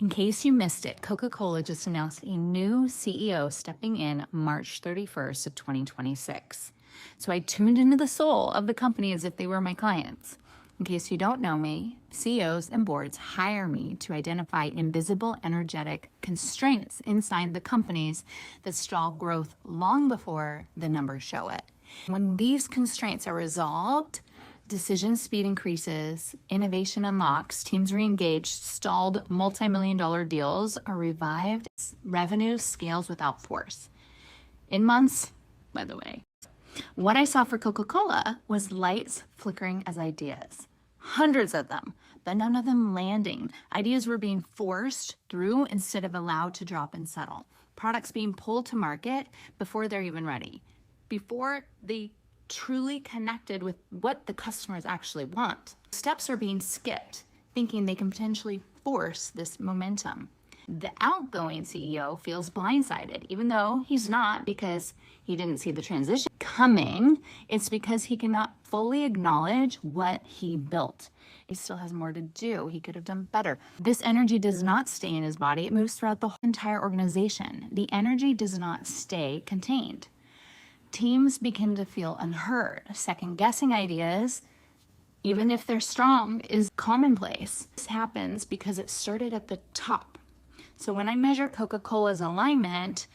In case you missed it, Coca-Cola just announced a new CEO stepping in March 31st of 2026. So I tuned into the soul of the company as if they were my clients. In case you don't know me, CEOs and boards hire me to identify invisible energetic constraints inside the companies that stall growth long before the numbers show it. When these constraints are resolved, decision speed increases, innovation unlocks, teams re-engaged, stalled multi-million-dollar deals are revived, revenue scales without force. In months, by the way. What I saw for Coca-Cola was lights flickering as ideas. Hundreds of them, but none of them landing. Ideas were being forced through instead of allowed to drop and settle. Products being pulled to market before they're even ready, before they truly connected with what the customers actually want. Steps are being skipped, thinking they can potentially force this momentum. The outgoing CEO feels blindsided, even though he's not, because he didn't see the transition coming. It's because he cannot fully acknowledge what he built. He still has more to do. He could have done better. This energy does not stay in his body. It moves throughout the entire organization. The energy does not stay contained. Teams begin to feel unheard. Second-guessing ideas, even if they're strong, is commonplace. This happens because it started at the top. So when I measure Coca-Cola's alignment,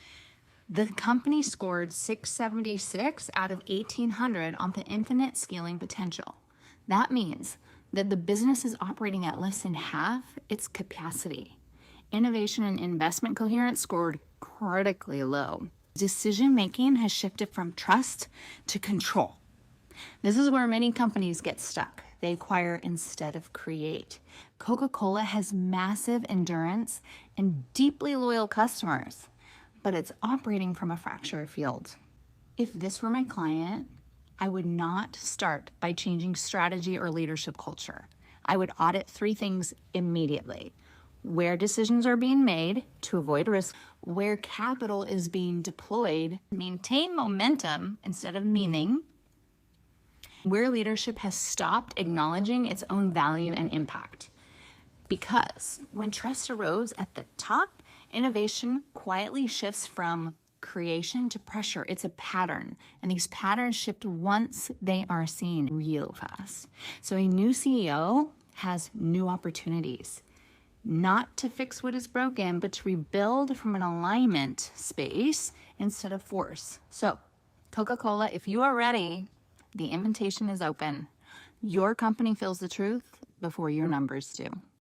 the company scored 676 out of 1,800 on the infinite scaling potential. That means that the business is operating at less than half its capacity. Innovation and investment coherence scored critically low. Decision-making has shifted from trust to control. This is where many companies get stuck. They acquire instead of create. Coca-Cola has massive endurance and deeply loyal customers, but it's operating from a fractured field. If this were my client, I would not start by changing strategy or leadership culture. I would audit 3 things immediately: where decisions are being made to avoid risk, where capital is being deployed, maintain momentum instead of meaning, where leadership has stopped acknowledging its own value and impact. Because when trust erodes at the top, innovation quietly shifts from creation to pressure. It's a pattern, and these patterns shift once they are seen real fast. So a new CEO has new opportunities, not to fix what is broken, but to rebuild from an alignment space instead of force. So Coca-Cola, if you are ready, the invitation is open. Your company feels the truth before your numbers do.